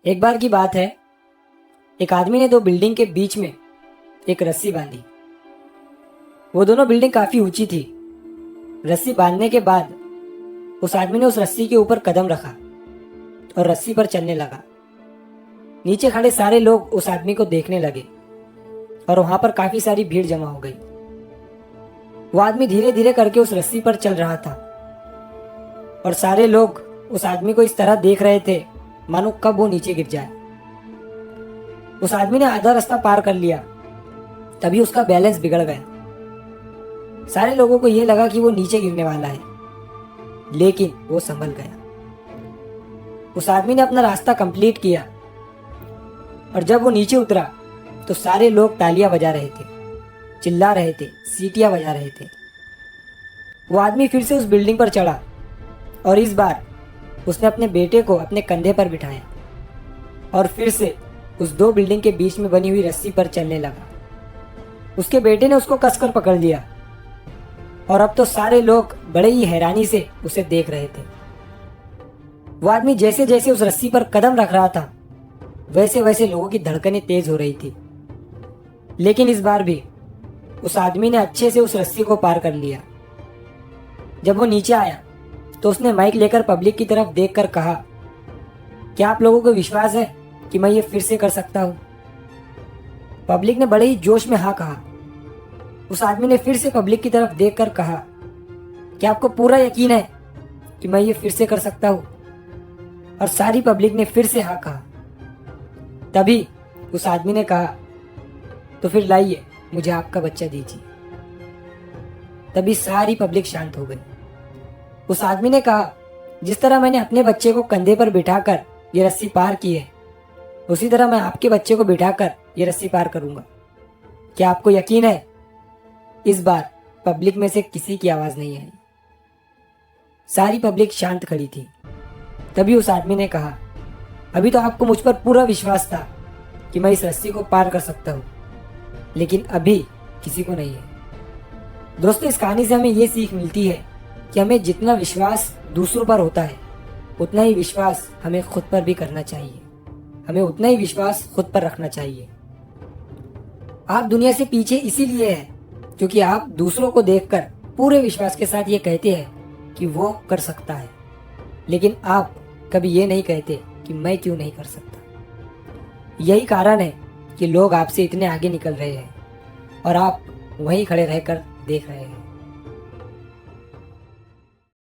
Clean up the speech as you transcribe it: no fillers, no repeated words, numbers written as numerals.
एक बार की बात है, एक आदमी ने दो बिल्डिंग के बीच में एक रस्सी बांधी। वो दोनों बिल्डिंग काफी ऊंची थी। रस्सी बांधने के बाद उस आदमी ने उस रस्सी के ऊपर कदम रखा और रस्सी पर चलने लगा। नीचे खड़े सारे लोग उस आदमी को देखने लगे और वहां पर काफी सारी भीड़ जमा हो गई। वो आदमी धीरे धीरे करके उस रस्सी पर चल रहा था और सारे लोग उस आदमी को इस तरह देख रहे थे मानो कब वो नीचे गिर जाए। उस आदमी ने आधा रास्ता पार कर लिया, तभी उसका बैलेंस बिगड़ गया। सारे लोगों को यह लगा कि वो नीचे गिरने वाला है, लेकिन वो संभल गया। उस आदमी ने अपना रास्ता कंप्लीट किया और जब वो नीचे उतरा तो सारे लोग तालियां बजा रहे थे, चिल्ला रहे थे, सीटियां बजा रहे थे। वो आदमी फिर से उस बिल्डिंग पर चढ़ा और इस बार उसने अपने बेटे को अपने कंधे पर बिठाया और फिर से उस दो बिल्डिंग के बीच में बनी हुई रस्सी पर चलने लगा। उसके बेटे ने उसको कसकर पकड़ लिया और अब तो सारे लोग बड़े ही हैरानी से उसे देख रहे थे। वो आदमी जैसे जैसे उस रस्सी पर कदम रख रहा था, वैसे वैसे लोगों की धड़कनें तेज हो रही थी। लेकिन इस बार भी उस आदमी ने अच्छे से उस रस्सी को पार कर लिया। जब वो नीचे आया तो उसने माइक लेकर पब्लिक की तरफ देखकर कहा, क्या आप लोगों को विश्वास है कि मैं ये फिर से कर सकता हूं? पब्लिक ने बड़े ही जोश में हाँ कहा। उस आदमी ने फिर से पब्लिक की तरफ देखकर कहा, क्या आपको पूरा यकीन है कि मैं ये फिर से कर सकता हूं? और सारी पब्लिक ने फिर से हाँ कहा। तभी उस आदमी ने कहा, तो फिर लाइए, मुझे आपका बच्चा दीजिए। तभी सारी पब्लिक शांत हो गई। उस आदमी ने कहा, जिस तरह मैंने अपने बच्चे को कंधे पर बिठाकर ये रस्सी पार की है, उसी तरह मैं आपके बच्चे को बिठाकर ये रस्सी पार करूंगा। क्या आपको यकीन है? इस बार पब्लिक में से किसी की आवाज नहीं आई। सारी पब्लिक शांत खड़ी थी। तभी उस आदमी ने कहा, अभी तो आपको मुझ पर पूरा विश्वास था कि मैं इस रस्सी को पार कर सकता हूं, लेकिन अभी किसी को नहीं है। दोस्तों, इस कहानी से हमें ये सीख मिलती है कि हमें जितना विश्वास दूसरों पर होता है, उतना ही विश्वास हमें खुद पर भी करना चाहिए। हमें उतना ही विश्वास खुद पर रखना चाहिए। आप दुनिया से पीछे इसीलिए हैं क्योंकि आप दूसरों को देखकर पूरे विश्वास के साथ ये कहते हैं कि वो कर सकता है, लेकिन आप कभी ये नहीं कहते कि मैं क्यों नहीं कर सकता। यही कारण है कि लोग आपसे इतने आगे निकल रहे हैं और आप वहीं खड़े रहकर देख रहे हैं।